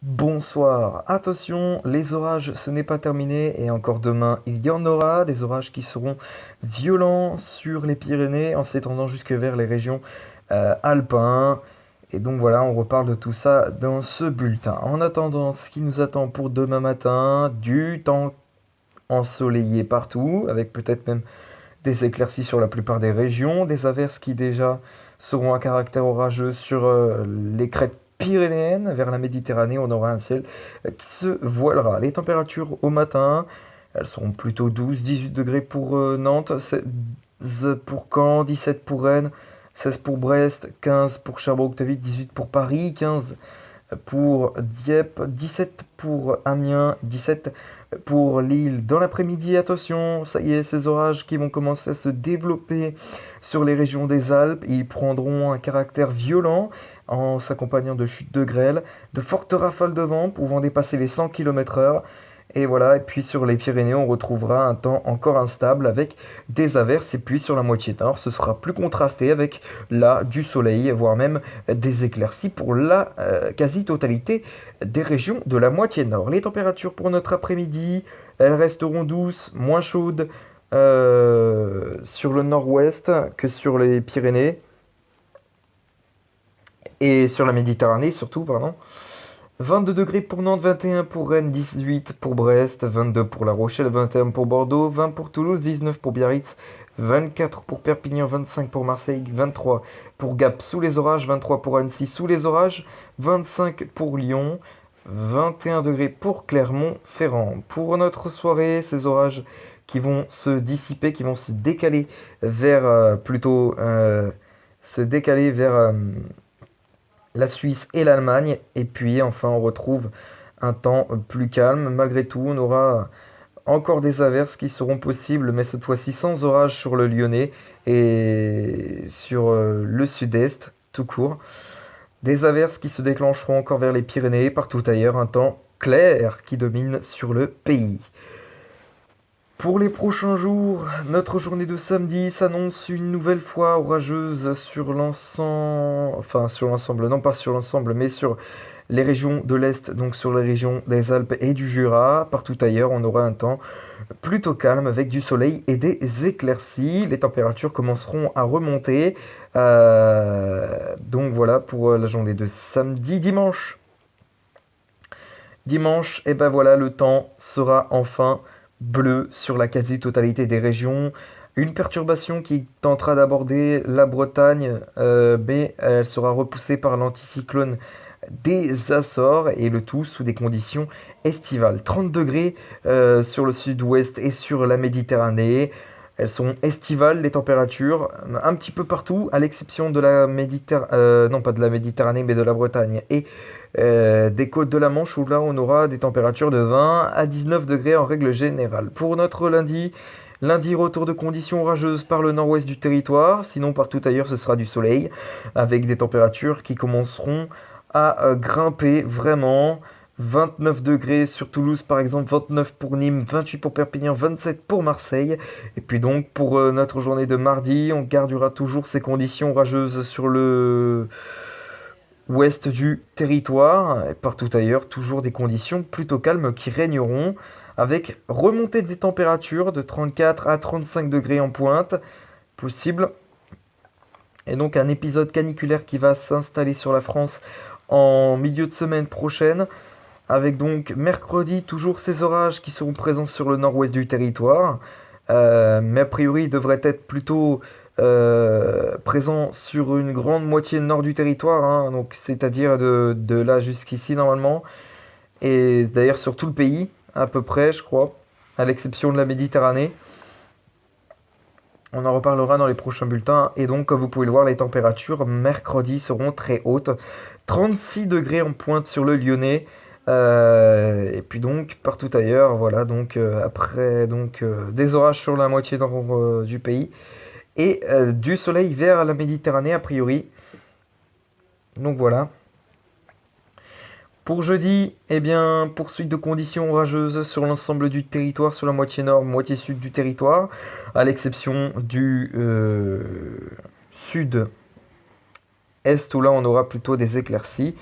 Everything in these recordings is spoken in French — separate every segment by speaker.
Speaker 1: Bonsoir, attention, les orages ce n'est pas terminé et encore demain il y en aura, des orages qui seront violents sur les Pyrénées en s'étendant jusque vers les régions alpines. Et donc voilà, on reparle de tout ça dans ce bulletin. En attendant, ce qui nous attend pour demain matin, du temps ensoleillé partout, avec peut-être même des éclaircies sur la plupart des régions, des averses qui déjà seront à caractère orageux sur les crêtes pyrénéennes. Vers la Méditerranée, on aura un ciel qui se voilera. Les températures au matin, elles seront plutôt douces, 18 degrés pour Nantes, 16 pour Caen, 17 pour Rennes, 16 pour Brest, 15 pour Cherbourg-Octeville, 18 pour Paris, 15 pour Dieppe, 17 pour Amiens, 17 pour Lille. Dans l'après-midi, attention, ça y est, ces orages qui vont commencer à se développer sur les régions des Alpes. Ils prendront un caractère violent en s'accompagnant de chutes de grêle, de fortes rafales de vent pouvant dépasser les 100 km/h. Et voilà, et puis sur les Pyrénées, on retrouvera un temps encore instable avec des averses. Et puis sur la moitié nord, ce sera plus contrasté avec là du soleil, voire même des éclaircies pour la quasi-totalité des régions de la moitié nord. Les températures pour notre après-midi, elles resteront douces, moins chaudes sur le nord-ouest que sur les Pyrénées et sur la Méditerranée surtout, pardon. 22 degrés pour Nantes, 21 pour Rennes, 18 pour Brest, 22 pour La Rochelle, 21 pour Bordeaux, 20 pour Toulouse, 19 pour Biarritz, 24 pour Perpignan, 25 pour Marseille, 23 pour Gap sous les orages, 23 pour Annecy sous les orages, 25 pour Lyon, 21 degrés pour Clermont-Ferrand. Pour notre soirée, ces orages qui vont se dissiper, qui vont se décaler vers se décaler vers la Suisse et l'Allemagne. Et puis enfin, on retrouve un temps plus calme. Malgré tout, on aura encore des averses qui seront possibles, mais cette fois-ci sans orage sur le Lyonnais et sur le sud-est, tout court. Des averses qui se déclencheront encore vers les Pyrénées, partout ailleurs, un temps clair qui domine sur le pays. Pour les prochains jours, notre journée de samedi s'annonce une nouvelle fois orageuse sur l'ensemble, enfin sur l'ensemble, non pas sur l'ensemble, mais sur les régions de l'Est, donc sur les régions des Alpes et du Jura. Partout ailleurs, on aura un temps plutôt calme avec du soleil et des éclaircies. Les températures commenceront à remonter. Donc voilà pour la journée de samedi. Dimanche, et ben voilà, le temps sera enfin bleu sur la quasi-totalité des régions. Une perturbation qui tentera d'aborder la Bretagne, mais elle sera repoussée par l'anticyclone des Açores et le tout sous des conditions estivales. 30 degrés sur le sud-ouest et sur la Méditerranée. Elles sont estivales, les températures, un petit peu partout, à l'exception de la Méditerranée, non pas de la Méditerranée, mais de la Bretagne et des côtes de la Manche, où là on aura des températures de 20 à 19 degrés en règle générale. Pour notre lundi, retour de conditions orageuses par le nord-ouest du territoire, sinon partout ailleurs ce sera du soleil, avec des températures qui commenceront à grimper vraiment. 29 degrés sur Toulouse par exemple, 29 pour Nîmes, 28 pour Perpignan, 27 pour Marseille. Et puis donc pour notre journée de mardi, on gardera toujours ces conditions orageuses sur le ouest du territoire. Et partout ailleurs, toujours des conditions plutôt calmes qui régneront, avec remontée des températures de 34 à 35 degrés en pointe possible. Et donc un épisode caniculaire qui va s'installer sur la France en milieu de semaine prochaine, avec donc mercredi toujours ces orages qui seront présents sur le nord-ouest du territoire, mais a priori ils devraient être plutôt présents sur une grande moitié nord du territoire, hein, donc c'est-à-dire de là jusqu'ici normalement, et d'ailleurs sur tout le pays à peu près je crois, à l'exception de la Méditerranée. On en reparlera dans les prochains bulletins. Et donc, comme vous pouvez le voir, les températures mercredi seront très hautes. 36 degrés en pointe sur le Lyonnais. Et puis donc, partout ailleurs, voilà. Donc, après, des orages sur la moitié nord du pays. Et du soleil vers la Méditerranée, a priori. Donc voilà. Pour jeudi, eh bien, poursuite de conditions orageuses sur l'ensemble du territoire, sur la moitié nord, moitié sud du territoire, à l'exception du sud-est où là on aura plutôt des éclaircies.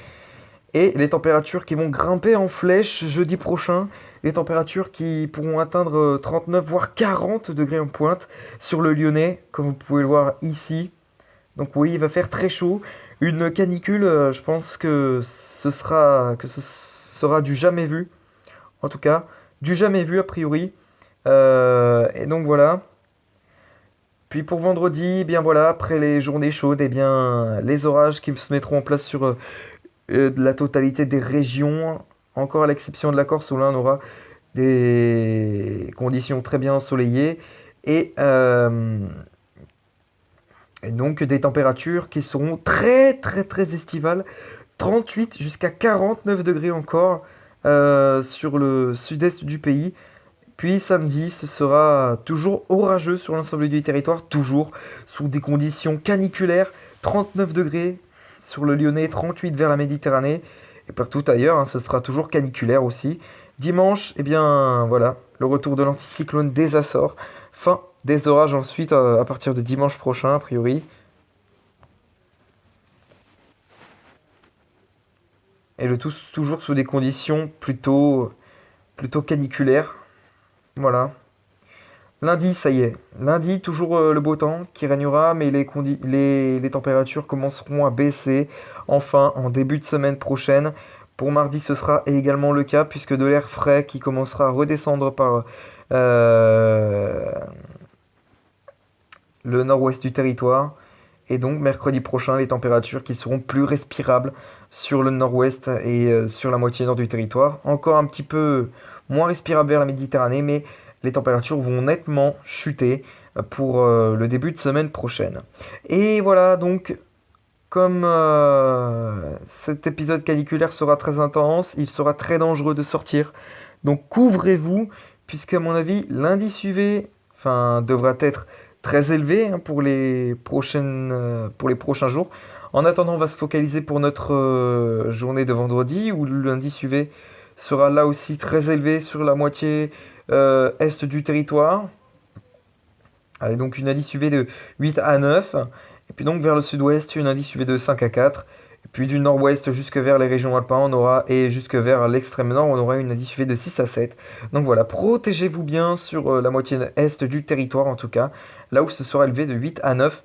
Speaker 1: Et les températures qui vont grimper en flèche jeudi prochain, les températures qui pourront atteindre 39 voire 40 degrés en pointe sur le Lyonnais, comme vous pouvez le voir ici. Donc oui, il va faire très chaud. Une canicule, je pense que ce sera du jamais vu. En tout cas, du jamais vu a priori. Et donc voilà. Puis pour vendredi, eh bien voilà, après les journées chaudes, eh bien les orages qui se mettront en place sur la totalité des régions, encore à l'exception de la Corse où là on aura des conditions très bien ensoleillées et, euh, et donc des températures qui seront très très très estivales, 38 jusqu'à 49 degrés encore sur le sud-est du pays. Puis samedi, ce sera toujours orageux sur l'ensemble du territoire, toujours sous des conditions caniculaires, 39 degrés sur le Lyonnais, 38 vers la Méditerranée, et partout ailleurs, hein, ce sera toujours caniculaire aussi. Dimanche, eh bien voilà, le retour de l'anticyclone des Açores, fin des orages ensuite à partir de dimanche prochain a priori, et le tout toujours sous des conditions plutôt caniculaires. Voilà. Lundi, ça y est. Lundi, toujours le beau temps qui régnera, mais les températures commenceront à baisser enfin en début de semaine prochaine. Pour mardi, ce sera également le cas, puisque de l'air frais qui commencera à redescendre par euh, le nord-ouest du territoire. Et donc mercredi prochain, les températures qui seront plus respirables sur le nord-ouest et sur la moitié nord du territoire. Encore un petit peu moins respirable vers la Méditerranée, mais les températures vont nettement chuter pour le début de semaine prochaine. Et voilà, donc comme cet épisode caniculaire sera très intense, il sera très dangereux de sortir. Donc couvrez-vous, puisqu'à mon avis, l'indice UV, enfin, devra être très élevé hein, pour les prochains jours. En attendant, on va se focaliser pour notre journée de vendredi, où l'indice UV sera là aussi très élevé sur la moitié est du territoire, avec donc une indice UV de 8 à 9. Et puis donc vers le sud-ouest, une indice UV de 5 à 4. Et puis du nord-ouest jusque vers les régions alpines, et jusque vers l'extrême nord, on aura une indice UV de 6 à 7. Donc voilà, protégez-vous bien sur la moitié est du territoire en tout cas, là où ce sera élevé de 8 à 9.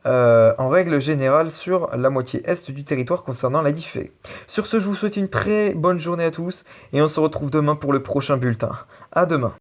Speaker 1: En règle générale sur la moitié est du territoire concernant la diffée. Sur ce, je vous souhaite une très bonne journée à tous et on se retrouve demain pour le prochain bulletin. À demain.